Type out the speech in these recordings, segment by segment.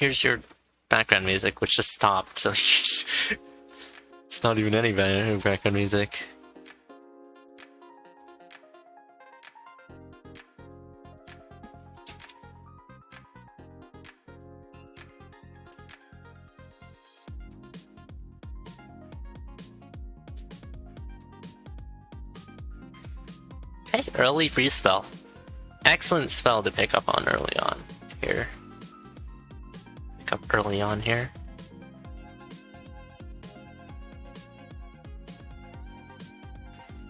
here's your background music, which just stopped, so it's not even any background music. Okay, early freeze spell. Excellent spell to pick up on early on here. Pick up early on here.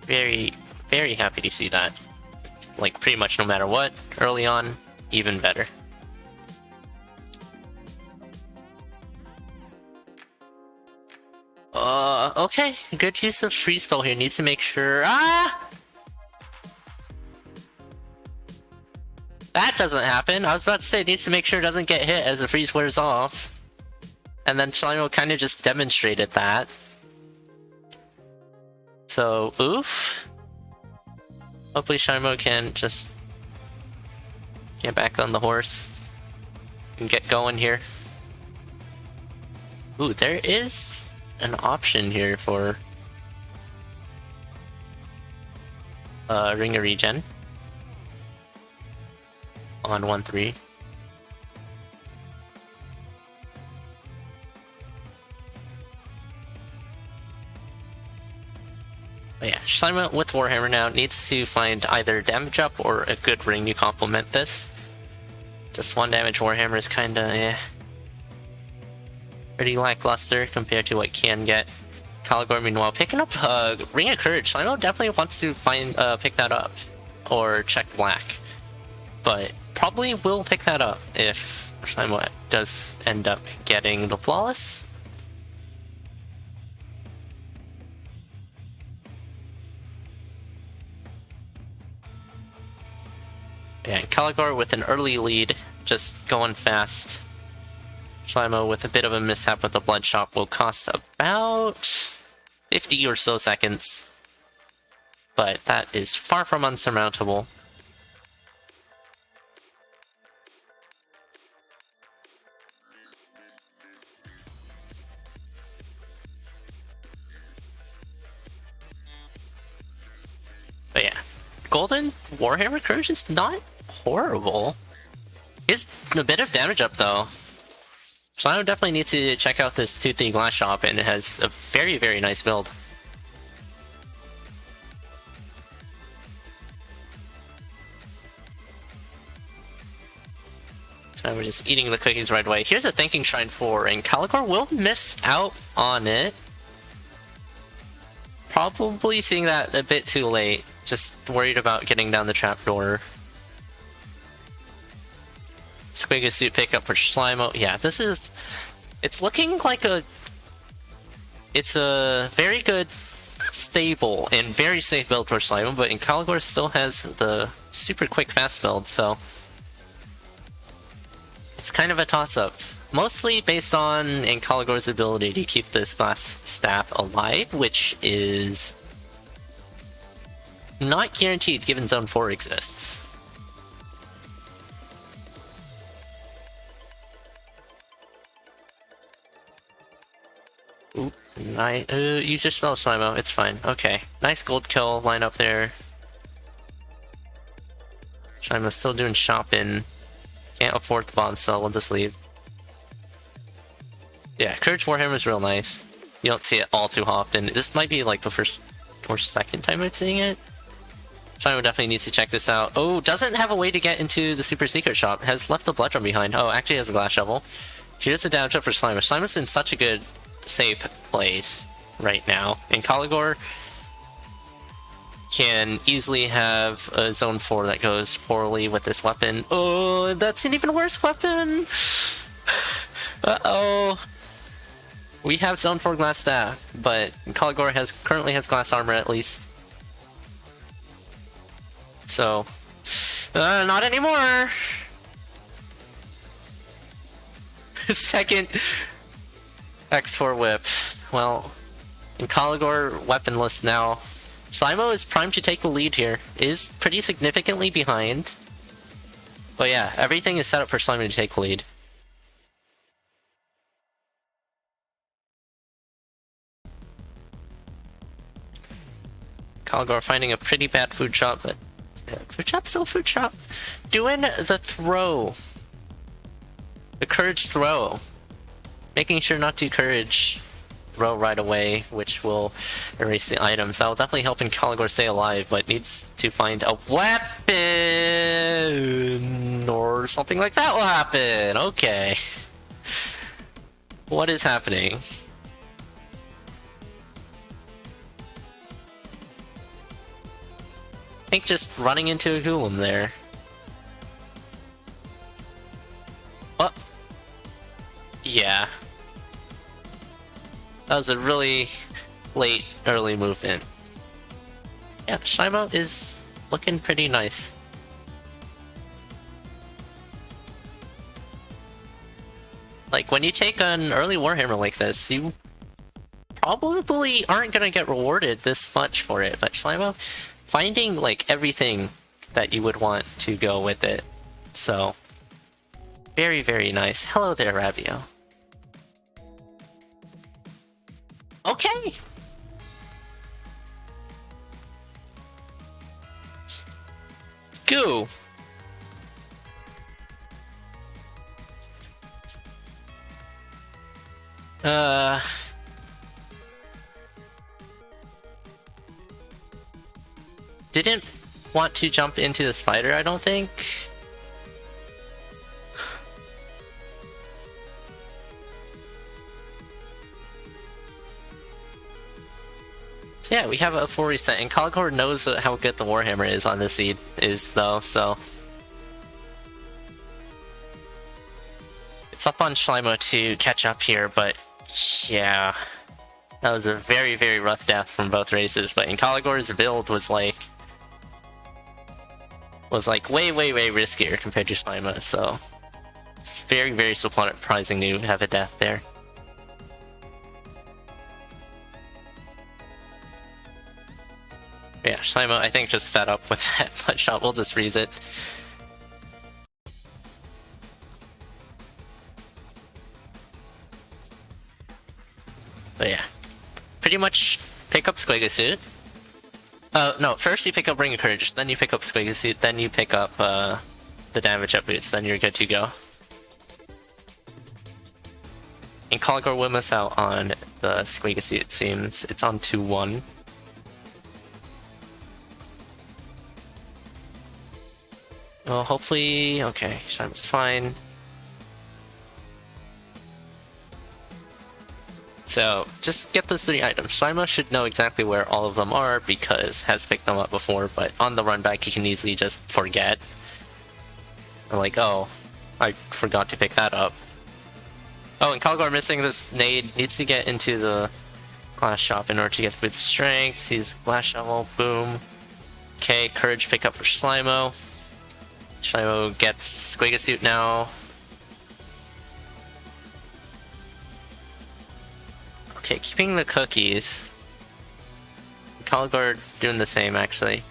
Very, very happy to see that. Like, pretty much no matter what, early on, even better. Okay, good use of freeze spell here. Needs to make sure. That doesn't happen. I was about to say, it needs to make sure it doesn't get hit as the freeze wears off. And then Slimo kind of just demonstrated that. So, oof. Hopefully Slimo can just get back on the horse and get going here. Ooh, there is an option here for ring a regen on 1-3. But yeah, Slimo with Warhammer now needs to find either damage up or a good ring to complement this. Just 1 damage Warhammer is kinda, pretty lackluster compared to what you can get. Ancalagor, meanwhile, picking up Ring of Courage. Slimo definitely wants to find pick that up or check black, but probably will pick that up if Slimo does end up getting the flawless. Yeah, Ancalagor with an early lead, just going fast. Slimo with a bit of a mishap with the Bloodshot will cost about 50 or so seconds. But that is far from unsurmountable. But yeah, Golden Warhammer Courage is not horrible. It's a bit of damage up though. So I definitely need to check out this 2-3 glass shop, and it has a very, very nice build. So we're just eating the cookies right away. Here's a thanking shrine for Ancalagor. Will miss out on it. Probably seeing that a bit too late. Just worried about getting down the trapdoor. Squigga suit pickup for Slimo. Yeah, this is... It's looking like a... It's a very good, stable, and very safe build for Slimo, but Ancalagor still has the super quick fast build, so... It's kind of a toss-up. Mostly based on Ancalagor's ability to keep this glass staff alive, which is... not guaranteed given Zone 4 exists. Oop, nice. Use your spell, Slimo. It's fine. Okay. Nice gold kill line up there. Slimo's still doing shopping. Can't afford the bomb cell. We'll just leave. Yeah, Courage Warhammer is real nice. You don't see it all too often. This might be like the first or second time I'm seeing it. Slimo definitely needs to check this out. Oh, doesn't have a way to get into the super secret shop. Has left the blood drum behind. Oh, actually has a glass shovel. Here's the damage up for Slimo. Slimo's in such a good safe place right now. Ancalagor can easily have a Zone 4 that goes poorly with this weapon. Oh, that's an even worse weapon! Uh-oh. We have Zone 4 glass staff, but Ancalagor currently has glass armor at least. So, not anymore! Second X4 whip. Well, Ancalagor weaponless now. Slimo is primed to take the lead here. Is pretty significantly behind. But yeah, everything is set up for Slimo to take the lead. CoNDOR finding a pretty bad food shop, but food shop still food shop. Doing the throw. The courage throw. Making sure not to courage throw right away, which will erase the items. That will definitely help ancalagor stay alive, but needs to find a weapon or something like that will happen. Okay. What is happening? I think just running into a golem there. Oh. Yeah. That was a really late, early movement. Yeah, Slimo is looking pretty nice. Like, when you take an early Warhammer like this, you probably aren't gonna get rewarded this much for it, but Slimo, finding, like, everything that you would want to go with it. So, very, very nice. Hello there, Rabio. Okay! Goo! Didn't want to jump into the spider, I don't think. So yeah, we have a full reset, and ancalagor knows how good the Warhammer is on this seed though, so it's up on Slimo to catch up here, but yeah, that was a very, very rough death from both races. But ancalagor's build was like way, way, way riskier compared to Slimo, so it's very, very surprising to have a death there. Yeah, Slimo, I think, just fed up with that bloodshot. We'll just freeze it. But yeah, pretty much pick up Squigga Suit. No, first you pick up Ring of Courage, then you pick up Squigga Suit, then you pick up the damage up boots, then you're good to go. Ancalagor will miss out on the Squigga Suit, it seems. It's on 2-1. Well, hopefully... okay, Shima's fine. So, just get those 3 items. Slimo should know exactly where all of them are because has picked them up before, but on the run back he can easily just forget. Like, oh, I forgot to pick that up. Oh, and ancalagor missing this nade, needs to get into the glass shop in order to get the boots of strength. He's glass shovel, boom. Okay, courage pick up for Slimo. Slimo gets Squigga Suit now. Okay, keeping the cookies. ancalagor doing the same, actually.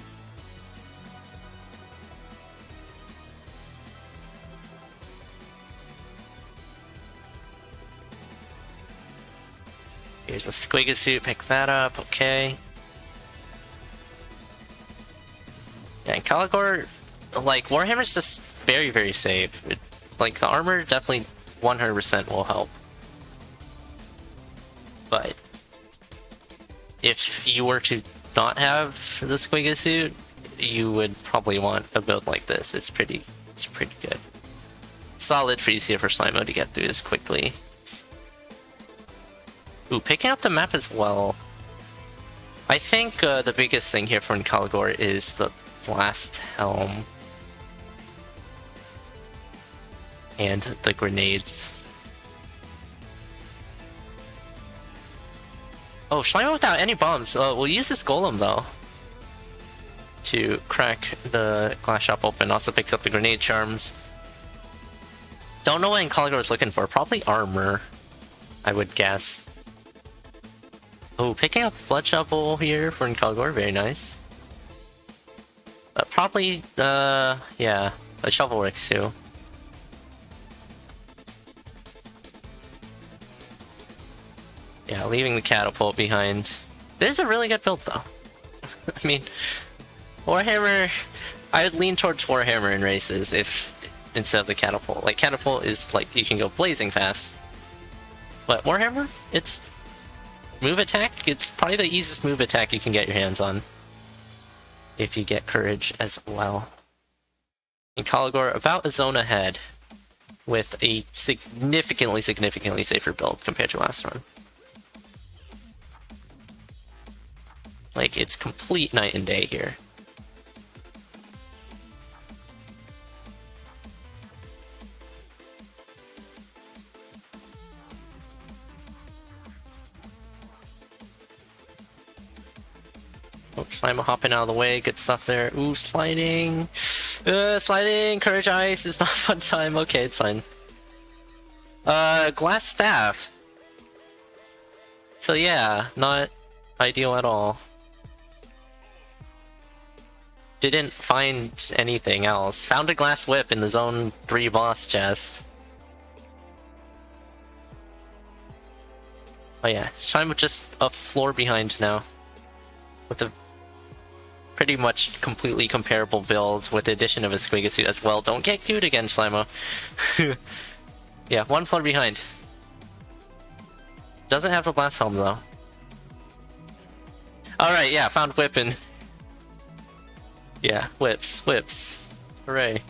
Here's a Squigga Suit, pick that up, okay. Yeah, ancalagor, like, Warhammer's just very, very safe. Like, the armor definitely 100% will help. But if you were to not have the Squigga Suit, you would probably want a build like this. It's pretty good. Solid for easier for Slimo to get through this quickly. Ooh, picking up the map as well. I think the biggest thing here for ancalagor is the Blast Helm. And the grenades. Oh, Slimo without any bombs. We'll use this golem though to crack the glass shop open. Also picks up the grenade charms. Don't know what ancalagor is looking for. Probably armor, I would guess. Oh, picking up blood shovel here for ancalagor. Very nice. Probably, yeah, a CoNDOR X2. Yeah, leaving the catapult behind. This is a really good build, though. I mean, Warhammer... I would lean towards Warhammer in races instead of the Catapult. Like, Catapult is like, you can go blazing fast. But Warhammer, it's... move attack? It's probably the easiest move attack you can get your hands on. If you get Courage as well. Ancalagor about a zone ahead. With a significantly safer build compared to last run. Like, it's complete night and day here. Oh, Slimo hopping out of the way, good stuff there. Ooh, sliding! Sliding! Courage Ice is not fun time. Okay, it's fine. Glass Staff. So yeah, not ideal at all. Didn't find anything else. Found a Glass Whip in the Zone 3 boss chest. Oh yeah, Slimo just a floor behind now. With a pretty much completely comparable build with the addition of a Squigga suit as well. Don't get cute again, Slimo. Yeah, one floor behind. Doesn't have a blast helm though. Alright, yeah, found whip and... yeah, whips. Hooray.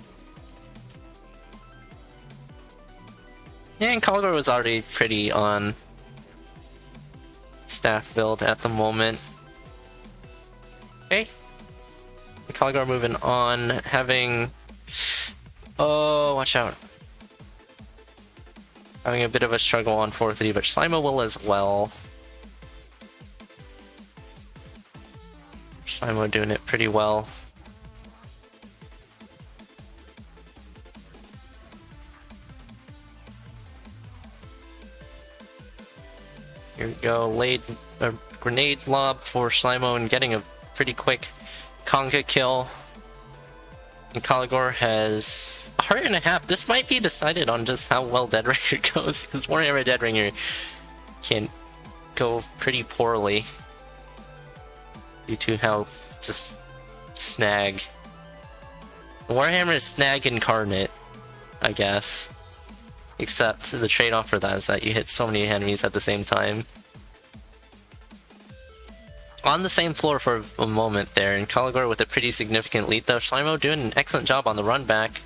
Yeah, and Ancalagor was already pretty on staff build at the moment. Okay. Ancalagor moving on, having... oh, watch out. Having a bit of a struggle on 4-3, but Slimo will as well. Slimo doing it pretty well. Here we go, laid a grenade lob for Slimo and getting a pretty quick conga kill. Ancalagor has a heart and a half. This might be decided on just how well Deadringer goes, because Warhammer Deadringer can go pretty poorly due to how just snag. Warhammer is snag incarnate, I guess. Except the trade-off for that is that you hit so many enemies at the same time. On the same floor for a moment there, and Ancalagor with a pretty significant lead though. Slimo doing an excellent job on the run back.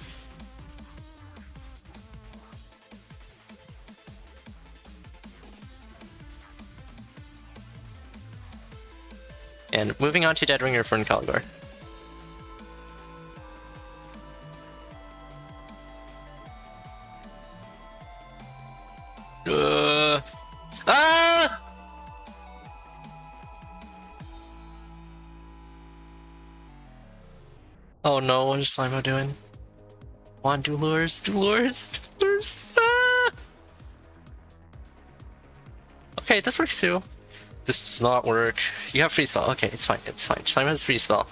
And moving on to Deadringer for Ancalagor. Ah! Oh no, what is Slimo doing? Come on, do lures, do lures, do lures. Ah! Okay, this works too. This does not work. You have free spell. Okay, it's fine, it's fine. Slimo has free spell.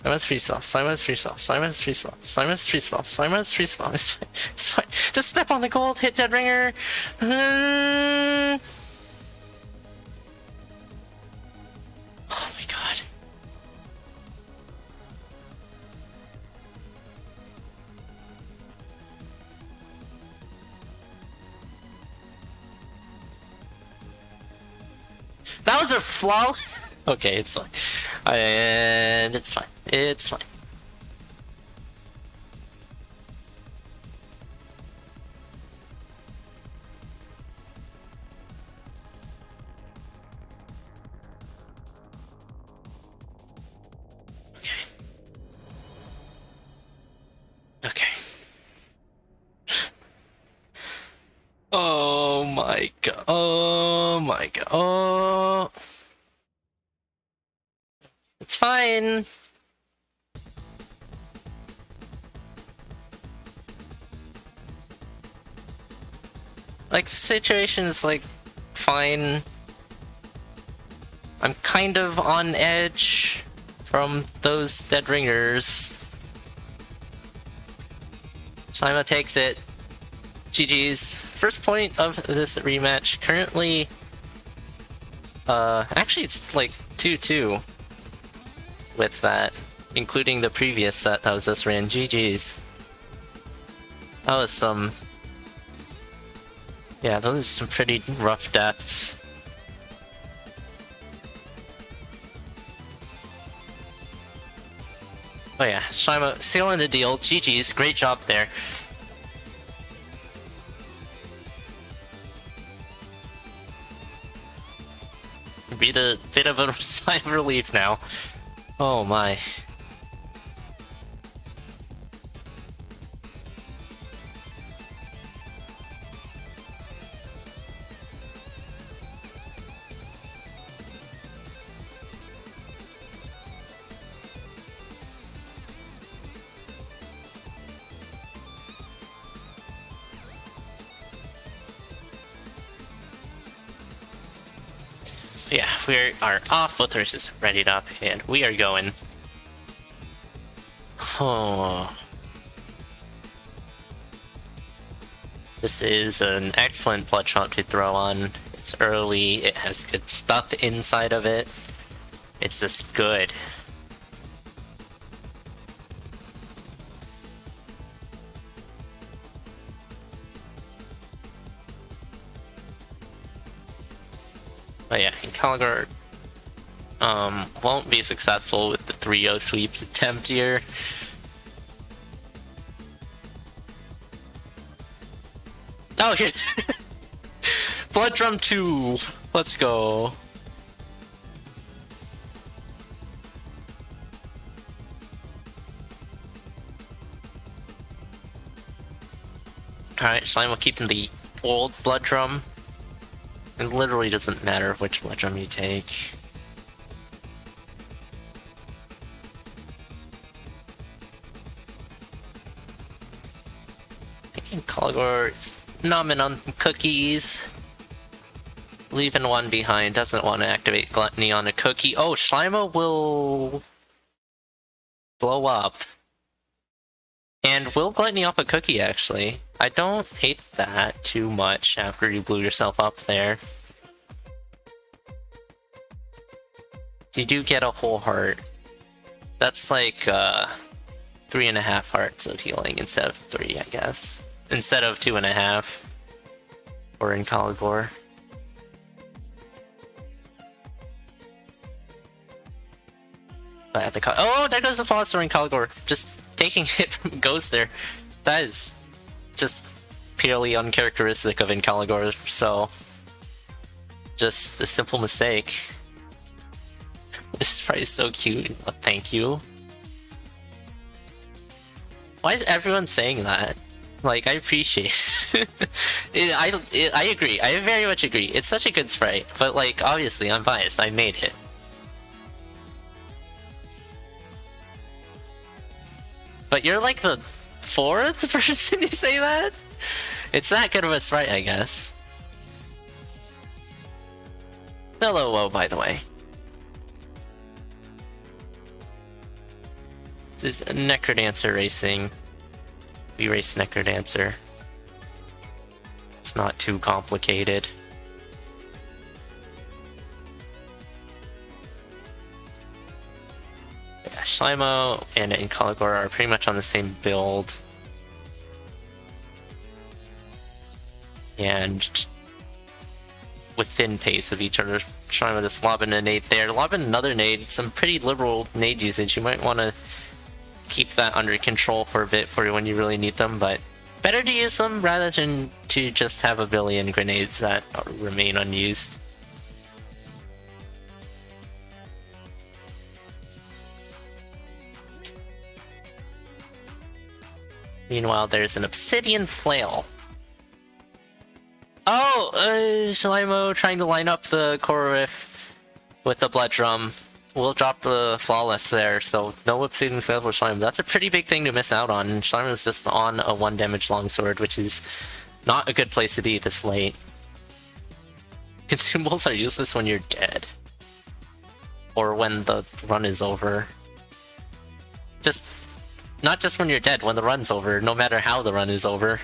Slimo has free spell. Slimo has free spell. Slimo has free spell. Slimo has free spell. Slimo has free spell. It's fine. It's fine. Just step on the gold, hit Deadringer. Oh my god. That was a flaw. Okay, it's fine. And it's fine. It's fine. Okay. Okay. Oh my god. Oh my god. Oh. It's fine. Like, the situation is, like, fine. I'm kind of on edge from those Deadringers. Slimo takes it. GG's. First point of this rematch. Currently, actually it's like 2-2. with that, including the previous set that was just ran. GG's. That was some... Yeah, those are some pretty rough deaths. Oh yeah, Slimo sealing the deal. GG's, great job there. Be a bit of a sigh of relief now. Oh my. Yeah, we are off, both horses readied up, and we are going. Oh. This is an excellent blood chomp to throw on. It's early, it has good stuff inside of it. It's just good. But yeah, ancalagor won't be successful with the 3-0 sweep attempt here. Oh, here! Blood Drum 2! Let's go. Alright, Slimo keeping the old Blood Drum. It literally doesn't matter which blood drum you take. I think ancalagor is numbing on cookies. Leaving one behind, doesn't want to activate Gluttony on a cookie. Oh, Slimo will blow up. And will Gluttony off a cookie, actually. I don't hate that too much after you blew yourself up there. You do get a whole heart. That's like 3.5 hearts of healing instead of 3, I guess. Instead of 2.5 for ancalagor. But at the oh, there goes the Philosopher ancalagor. Just taking hit from Ghost there. That is just purely uncharacteristic of ancalagor, so just a simple mistake. This sprite is so cute. Oh, thank you. Why is everyone saying that? Like, I appreciate it. I agree. I very much agree. It's such a good sprite, but like, obviously, I'm biased. I made it. But you're like the 4th person to say that? It's that good of a sprite, I guess. Hello, Woe, by the way. This is Necrodancer racing. We race Necrodancer. It's not too complicated. Yeah, Slimo and ancalagor are pretty much on the same build. And within pace of each other. Slimo just lobbing a nade there. Lobbing another nade. Some pretty liberal nade usage. You might want to keep that under control for a bit for when you really need them, but better to use them rather than to just have a billion grenades that remain unused. Meanwhile, there's an obsidian flail. Oh, Slimo trying to line up the core riff with the blood drum. We'll drop the flawless there, so no obsidian flail for Slimo. That's a pretty big thing to miss out on. Slimo's just on a 1 damage longsword, which is not a good place to be this late. Consumables are useless when you're dead. Or when the run is over. Not just when you're dead, when the run's over, no matter how the run is over.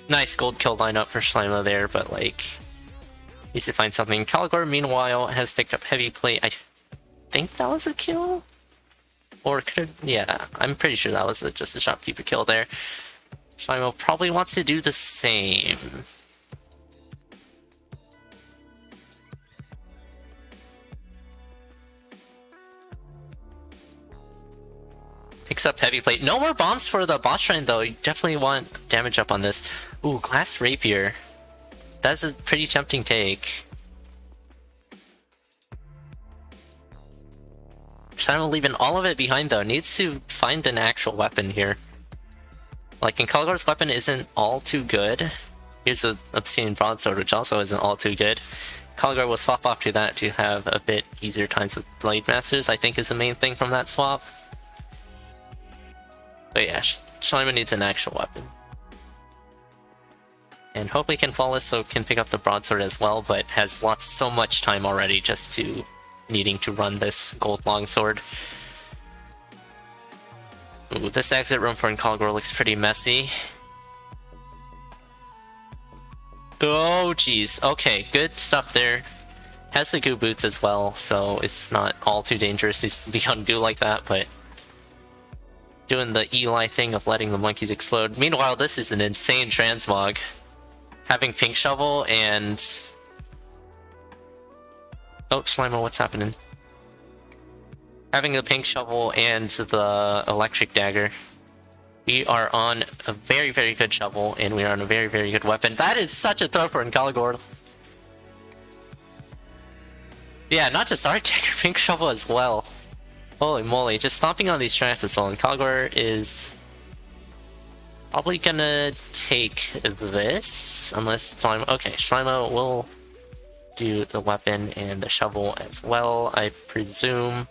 Nice gold kill lineup for Slimo there, but like, needs to find something. Ancalagor, meanwhile, has picked up heavy plate. I think that was a kill? Or could, yeah, I'm pretty sure that was just a shopkeeper kill there. Slimo probably wants to do the same. Picks up heavy plate. No more bombs for the boss shrine though. You definitely want damage up on this. Ooh, glass rapier. That's a pretty tempting take. Slimo leaving all of it behind though. Needs to find an actual weapon here. Like, Ancalagor's weapon isn't all too good. Here's the Obsidian Broadsword, which also isn't all too good. Ancalagor will swap off to that to have a bit easier times with Blade Masters, I think is the main thing from that swap. But yeah, Slimo needs an actual weapon. And hopefully can flawless so can pick up the broadsword as well, but has so much time already just to needing to run this gold longsword. Ooh, this exit room for Ancalagor looks pretty messy. Oh jeez, okay, good stuff there. Has the goo boots as well, so it's not all too dangerous to be on goo like that, but doing the Eli thing of letting the monkeys explode. Meanwhile, this is an insane transmog. Having Pink Shovel and... Oh, Slimo, what's happening? Having the Pink Shovel and the Electric Dagger. We are on a very, very good shovel, and we are on a very, very good weapon. That is such a throw for Ancalagor. Yeah, not just Arc Dagger, Pink Shovel as well. Holy moly, just stomping on these strats as well. Ancalagor is probably gonna take this, unless Slimo... Okay, Slimo will do the weapon and the shovel as well, I presume.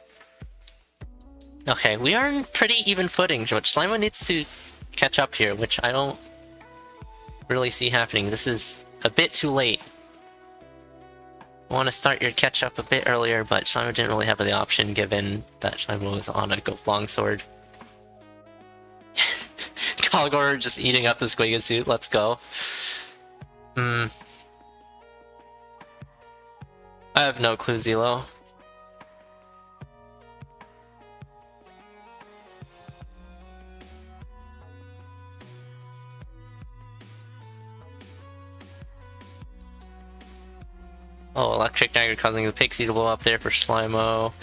Okay, we are in pretty even footing, but Slimo needs to catch up here, which I don't really see happening. This is a bit too late. I want to start your catch up a bit earlier, but Slimo didn't really have the option given that Slimo was on a gold longsword. Ancalagor just eating up the Squigga suit, let's go. I have no clue, Zelo. Oh, Electric Dagger causing the Pixie to blow up there for Slimo.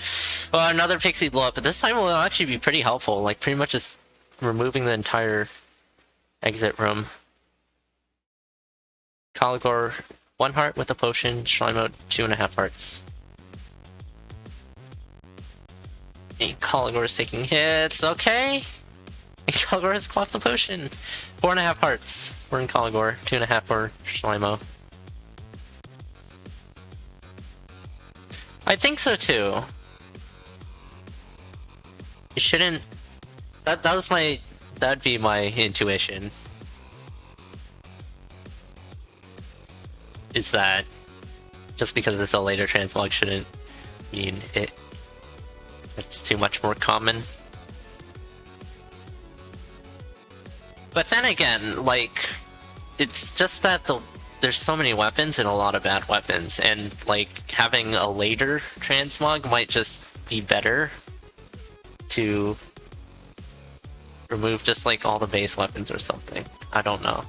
Oh, another Pixie blow up, but this time will actually be pretty helpful. Like, pretty much just removing the entire exit room. Ancalagor, 1 heart with a potion. Slimo, 2.5 hearts. Ancalagor is taking hits. Okay. Ancalagor has quaffed the potion. 4.5 hearts for Ancalagor. 2.5 for Slimo. I think so too. You shouldn't... That'd be my intuition. Is that just because it's a later transmog shouldn't mean it's too much more common. But then again, like, it's just that there's so many weapons and a lot of bad weapons, and like having a later transmog might just be better to remove just like all the base weapons or something. I don't know.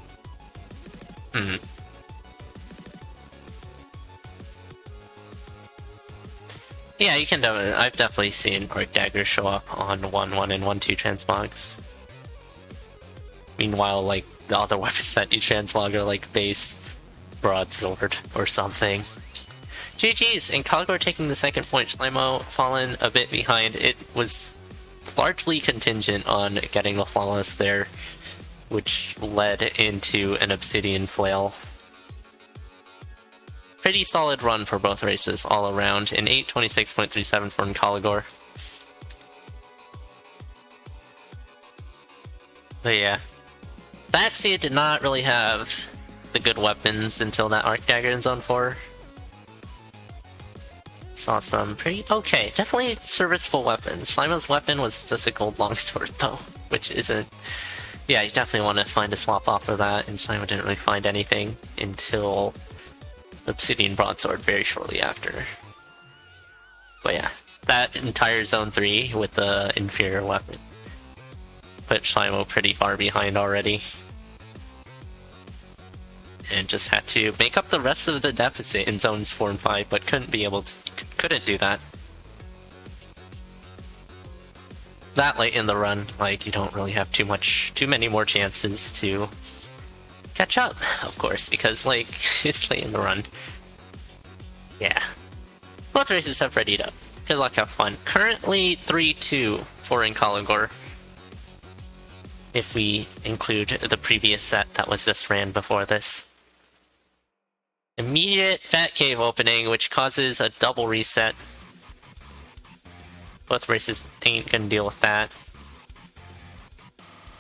Yeah, you can definitely. I've definitely seen Arc Dagger show up on 1-1 and 1-2 transmogs. Meanwhile, like the other weapons that you transmog are like base broadsword or something. GG's, Ancalagor taking the second point. Slimo fallen a bit behind. It was largely contingent on getting the flawless there, which led into an obsidian flail. Pretty solid run for both races all around. An 8:26.37 for Ancalagor. But yeah, that seed did not really have the good weapons until that Arc Dagger in Zone 4. Saw some pretty okay, definitely serviceable weapons. Slimo's weapon was just a gold longsword though, which isn't Yeah, you definitely want to find a swap off for that, and Slimo didn't really find anything until Obsidian Broadsword very shortly after. But yeah, that entire Zone 3 with the inferior weapon put Slimo pretty far behind already. And just had to make up the rest of the deficit in Zones 4 and 5, but couldn't do that. That late in the run, like, you don't really have too many more chances to catch up, of course, because, like, it's late in the run. Yeah. Both races have readied up. Good luck, have fun. Currently 3-2 for ancalagor, if we include the previous set that was just ran before this. Immediate Fat Cave opening, which causes a double reset. Both races ain't gonna deal with that.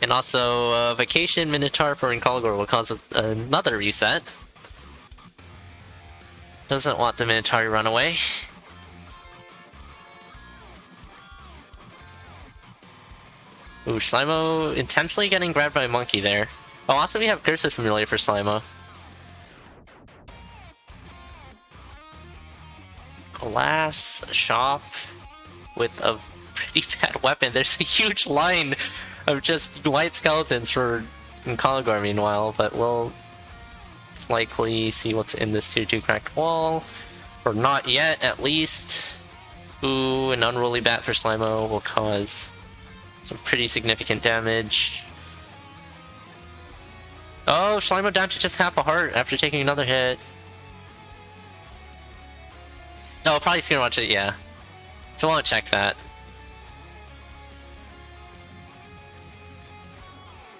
And also, Vacation Minotaur for ancalagor will cause another reset. Doesn't want the Minotaur to run away. Ooh, Slimo intentionally getting grabbed by a monkey there. Oh, also we have Cursive Familiar for Slimo. Glass shop with a pretty bad weapon. There's a huge line of just white skeletons for ancalagor meanwhile, but we'll likely see what's in this 2-2 cracked wall. Or not yet, at least. Ooh, an unruly bat for Slimo will cause some pretty significant damage. Oh, Slimo down to just half a heart after taking another hit. Oh, probably Screen Watch it, yeah. So I won't check that.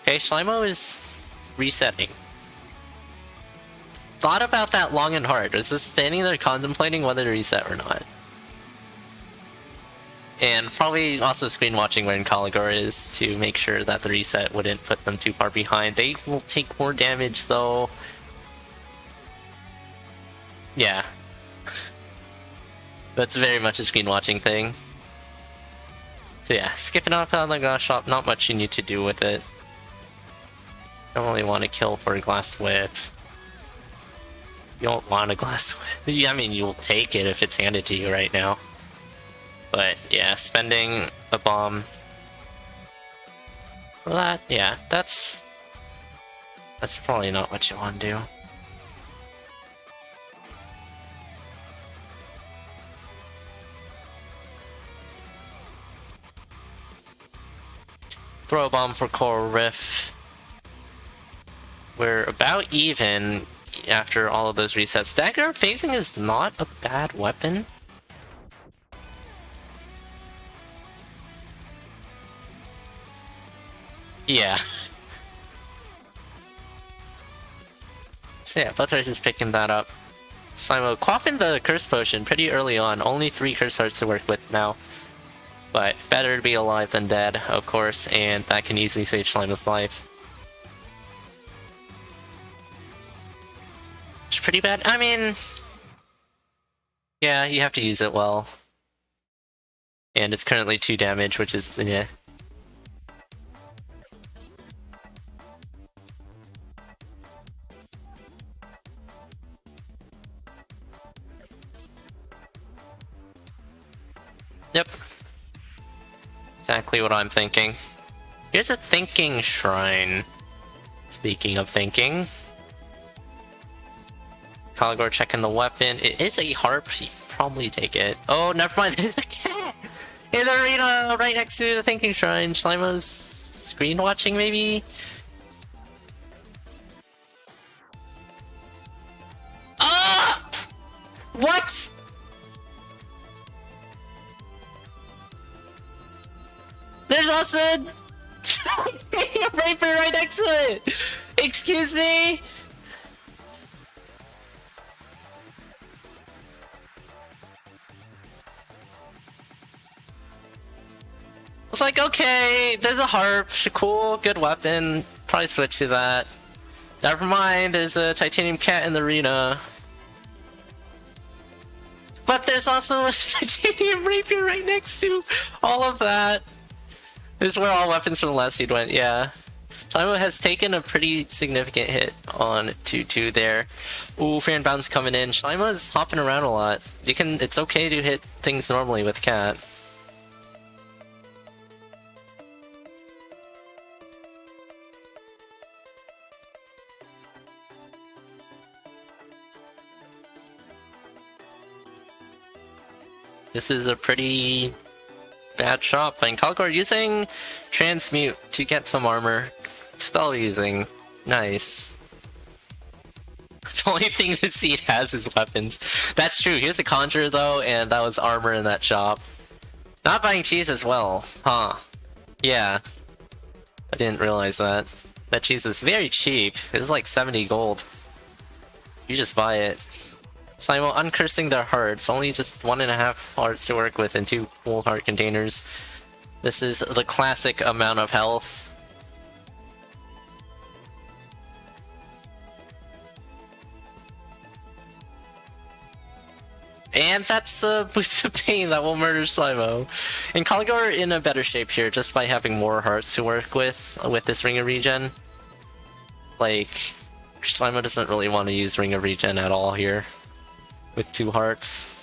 Okay, Slimo is resetting. Thought about that long and hard. Was just standing there contemplating whether to reset or not. And probably also screen watching where ancalagor is to make sure that the reset wouldn't put them too far behind. They will take more damage though. Yeah. That's very much a screen watching thing. So yeah, skipping off on the glass shop, not much you need to do with it. Don't really want to kill for a glass whip. You don't want a glass whip. I mean, you'll take it if it's handed to you right now. But yeah, spending a bomb. Well, that, yeah, that's probably not what you want to do. Throw a bomb for Coral Riff. We're about even after all of those resets. Dagger phasing is not a bad weapon. Yeah. So yeah, both races picking that up. Slimo quaffing the Curse Potion pretty early on. Only 3 Curse Hearts to work with now. But better to be alive than dead, of course, and that can easily save Slimo's life. It's pretty bad. I mean, yeah, you have to use it well. And it's currently 2 damage, which is, yeah. Yep. Exactly what I'm thinking. Here's a thinking shrine. Speaking of thinking. ancalagor checking the weapon. It is a harp. You probably take it. Oh, never mind. There's a cat in the arena right next to the thinking shrine. Slimo's screen watching, maybe? Ah! What? There's also a Raper right next to it! Excuse me? It's like, okay, there's a harp, cool, good weapon, probably switch to that. Never mind, there's a titanium cat in the arena. But there's also a titanium rapier right next to all of that. This is where all weapons from the last seed went, yeah. Slimo has taken a pretty significant hit on 2-2 there. Ooh, Fan Bounce coming in. Slimo's hopping around a lot. It's okay to hit things normally with Cat. This is a pretty bad shot. Ancalagor using Transmute to get some armor. Spell using. Nice. The only thing the Seed has is weapons. That's true. He has a Conjurer though, and that was armor in that shop. Not buying cheese as well. Huh. Yeah. I didn't realize that. That cheese is very cheap. It was like 70 gold. You just buy it. Slimo uncursing their hearts. Only just 1.5 hearts to work with and 2 full heart containers. This is the classic amount of health. And that's Boots of Pain that will murder Slimo. And Ancalagor in a better shape here just by having more hearts to work with this Ring of Regen. Like, Slimo doesn't really want to use Ring of Regen at all here. With 2 hearts.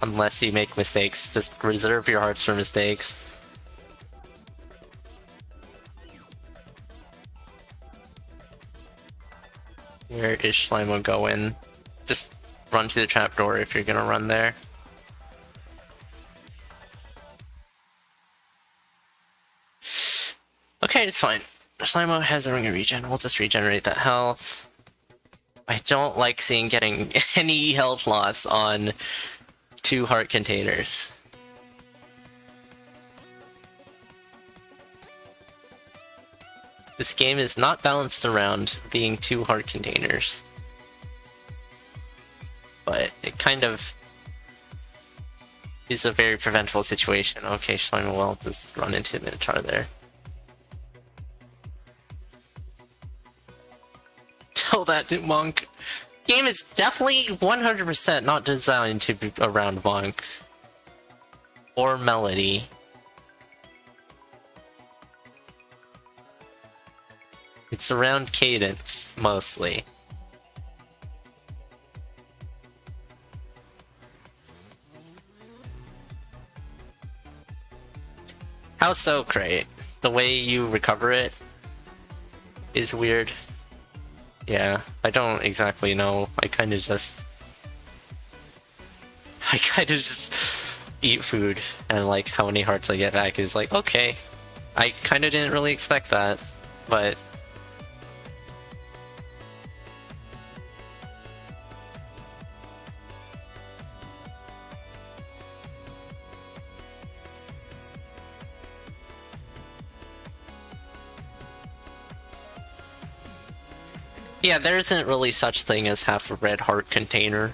Unless you make mistakes. Just reserve your hearts for mistakes. Where is Slimo going? Just run to the trapdoor if you're gonna run there. Okay, it's fine. Slimo has a Ring of Regen. We'll just regenerate that health. I don't like seeing getting any health loss on 2 heart containers. This game is not balanced around being 2 heart containers. But it kind of is a very preventable situation. Okay, Slimo will just run into the Minotaur there. Tell that to Monk. Game is definitely 100% not designed to be around Monk. Or Melody. It's around Cadence, mostly. How so, Crate? The way you recover it is weird. Yeah, I don't exactly know. I kind of just eat food, and like how many hearts I get back is like, okay. I kind of didn't really expect that, but yeah, there isn't really such thing as half a red heart container.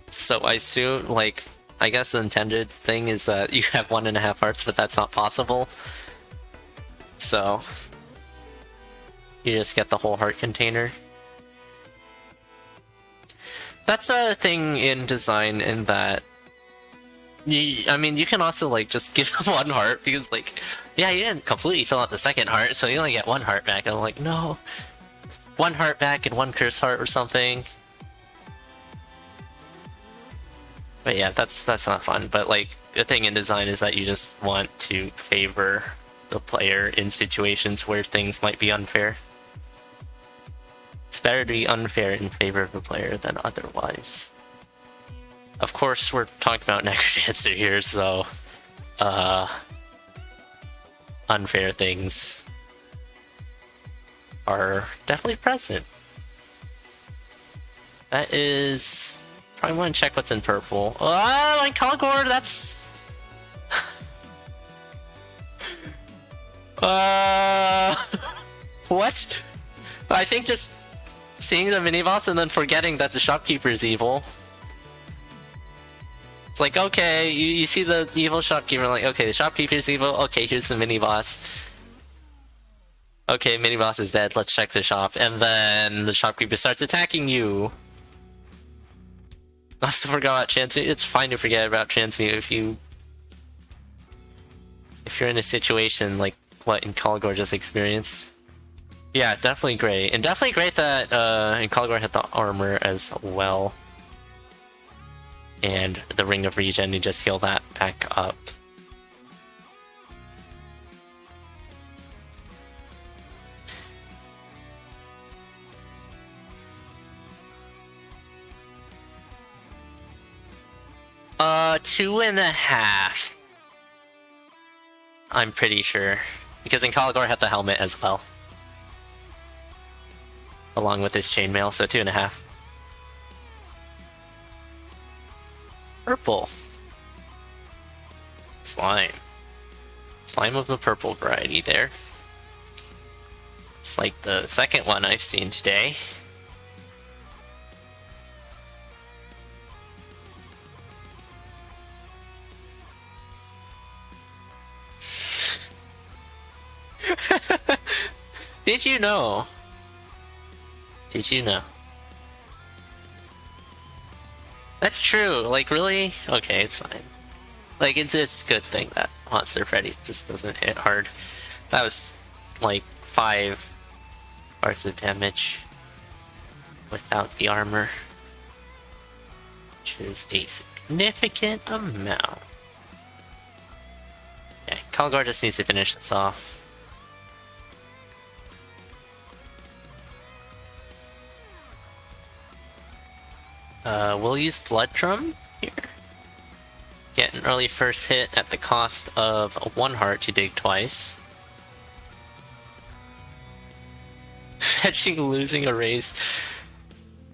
So I assume, like, I guess the intended thing is that you have 1.5 hearts, but that's not possible. So you just get the whole heart container. That's a thing in design in that I mean, you can also, like, just give them 1 heart, because, like, yeah, you didn't completely fill out the 2nd heart, so you only get 1 heart back. I'm like, no. 1 heart back and 1 curse heart or something. But yeah, that's not fun. But, like, the thing in design is that you just want to favor the player in situations where things might be unfair. It's better to be unfair in favor of the player than otherwise. Of course, we're talking about Necrodancer here, so unfair things are definitely present. That is... Probably want to check what's in purple. Oh, my Ancalagor, that's... What? I think just seeing the mini-boss and then forgetting that the shopkeeper is evil. It's like, okay, you see the evil shopkeeper, like, okay, the shopkeeper's evil, okay, here's the mini-boss. Okay, mini-boss is dead, let's check the shop. And then the shopkeeper starts attacking you. I also forgot about Transmute. It's fine to forget about Transmute if you if you're in a situation like what ancalagor just experienced. Yeah, definitely great. And definitely great that ancalagor had the armor as well. And the Ring of Regen to just heal that back up. Uh, 2.5. I'm pretty sure. Because ancalagor had the helmet as well. Along with his chainmail, so 2.5. Purple. Slime. Slime of the purple variety there. It's like the second one I've seen today. Did you know? Did you know? That's true, like really? Okay, it's fine. Like, it's a good thing that Monster Freddy just doesn't hit hard. That was like 5 parts of damage without the armor, which is a significant amount. Okay, ancalagor just needs to finish this off. We'll use Blood Drum here. Get an early first hit at the cost of 1 heart to dig twice. Fetching losing a race.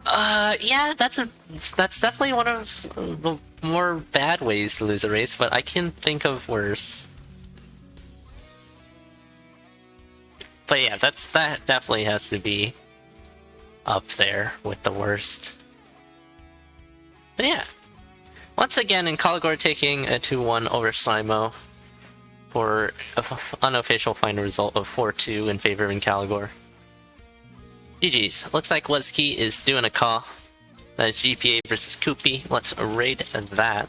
Yeah, that's definitely one of the more bad ways to lose a race, but I can think of worse. But yeah, that definitely has to be up there with the worst. But yeah, once again, ancalagor taking a 2-1 over Slimo for an unofficial final result of 4-2 in favor of ancalagor. GG's. Looks like Wazkey is doing a call. That is GPA versus Koopy. Let's rate that.